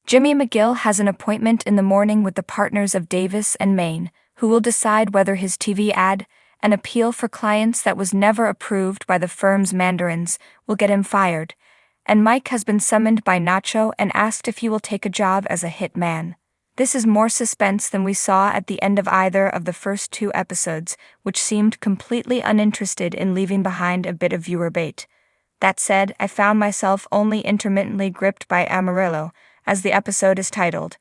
Jimmy McGill has an appointment in the morning with the partners of Davis and Main, who will decide whether his TV ad, an appeal for clients that was never approved by the firm's mandarins, will get him fired, and Mike has been summoned by Nacho and asked if he will take a job as a hit man. This is more suspense than we saw at the end of either of the first two episodes, which seemed completely uninterested in leaving behind a bit of viewer bait. That said, I found myself only intermittently gripped by Amarillo, as the episode is titled.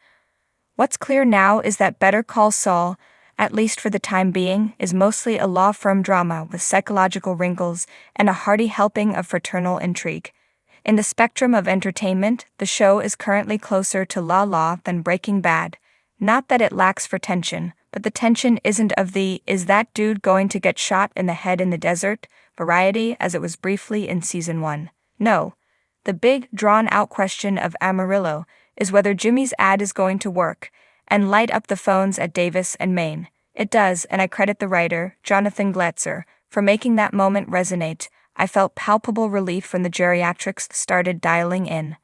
What's clear now is that Better Call Saul, at least for the time being, is mostly a law firm drama with psychological wrinkles and a hearty helping of fraternal intrigue. In the spectrum of entertainment, the show is currently closer to La La than Breaking Bad. Not that it lacks for tension, but the tension isn't of the "is that dude going to get shot in the head in the desert" variety as it was briefly in Season 1. No. The big, drawn-out question of Amarillo is whether Jimmy's ad is going to work and light up the phones at Davis and Main. It does, and I credit the writer, Jonathan Gletzer, for making that moment resonate. I felt palpable relief when the geriatrics started dialing in.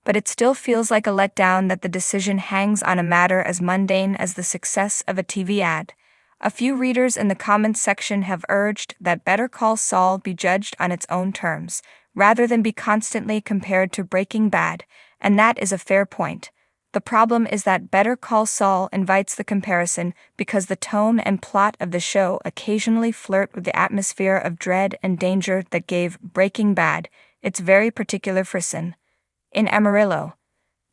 But it still feels like a letdown that the decision hangs on a matter as mundane as the success of a TV ad. A few readers in the comments section have urged that Better Call Saul be judged on its own terms, rather than be constantly compared to Breaking Bad, and that is a fair point. The problem is that Better Call Saul invites the comparison because the tone and plot of the show occasionally flirt with the atmosphere of dread and danger that gave Breaking Bad its very particular frisson. In Amarillo,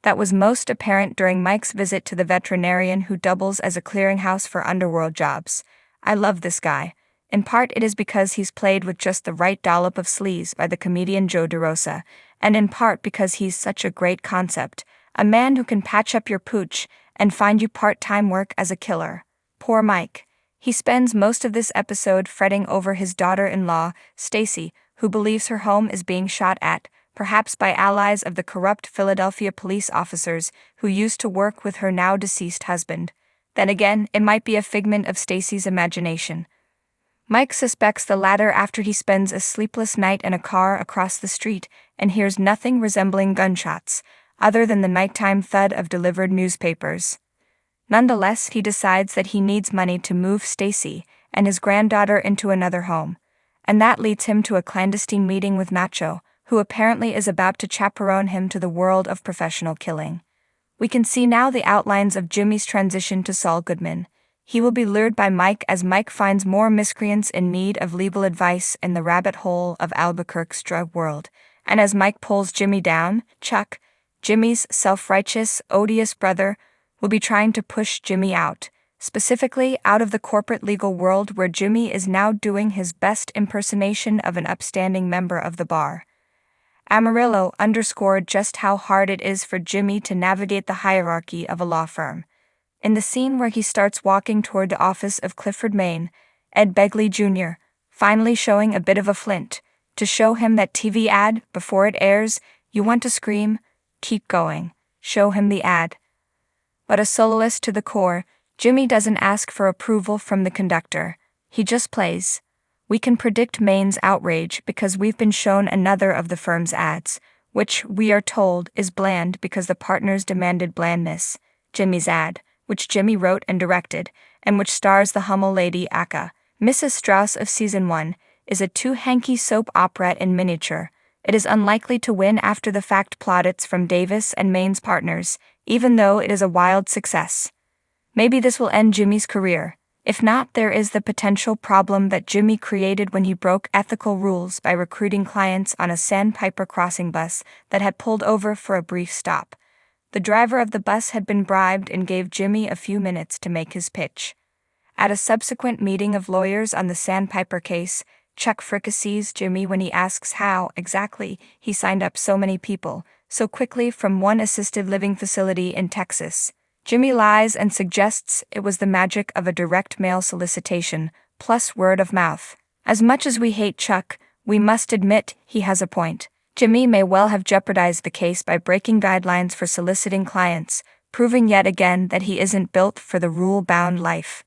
that was most apparent during Mike's visit to the veterinarian who doubles as a clearinghouse for underworld jobs. I love this guy. In part it is because he's played with just the right dollop of sleaze by the comedian Joe DeRosa, and in part because he's such a great concept. A man who can patch up your pooch and find you part-time work as a killer. Poor Mike. He spends most of this episode fretting over his daughter-in-law, Stacy, who believes her home is being shot at, perhaps by allies of the corrupt Philadelphia police officers who used to work with her now-deceased husband. Then again, it might be a figment of Stacy's imagination. Mike suspects the latter after he spends a sleepless night in a car across the street and hears nothing resembling gunshots, other than the nighttime thud of delivered newspapers. Nonetheless, he decides that he needs money to move Stacy and his granddaughter into another home, and that leads him to a clandestine meeting with Nacho, who apparently is about to chaperone him to the world of professional killing. We can see now the outlines of Jimmy's transition to Saul Goodman. He will be lured by Mike as Mike finds more miscreants in need of legal advice in the rabbit hole of Albuquerque's drug world, and as Mike pulls Jimmy down, Chuck, Jimmy's self-righteous, odious brother, will be trying to push Jimmy out, specifically out of the corporate legal world where Jimmy is now doing his best impersonation of an upstanding member of the bar. Amarillo underscored just how hard it is for Jimmy to navigate the hierarchy of a law firm. In the scene where he starts walking toward the office of Clifford Main, Ed Begley Jr., finally showing a bit of a flint, to show him that TV ad, before it airs, you want to scream, "Keep going," show him the ad. But a soloist to the core, Jimmy doesn't ask for approval from the conductor. He just plays. We can predict Main's outrage because we've been shown another of the firm's ads, which, we are told, is bland because the partners demanded blandness. Jimmy's ad, which Jimmy wrote and directed, and which stars the Hummel lady Aka, Mrs. Strauss of Season 1, is a too-hanky soap operette in miniature. It is unlikely to win after-the-fact plaudits from Davis and Main's partners, even though it is a wild success. Maybe this will end Jimmy's career. If not, there is the potential problem that Jimmy created when he broke ethical rules by recruiting clients on a Sandpiper crossing bus that had pulled over for a brief stop. The driver of the bus had been bribed and gave Jimmy a few minutes to make his pitch. At a subsequent meeting of lawyers on the Sandpiper case, Chuck fricassees Jimmy when he asks how, exactly, he signed up so many people, so quickly from one assisted living facility in Texas. Jimmy lies and suggests it was the magic of a direct mail solicitation, plus word of mouth. As much as we hate Chuck, we must admit he has a point. Jimmy may well have jeopardized the case by breaking guidelines for soliciting clients, proving yet again that he isn't built for the rule-bound life.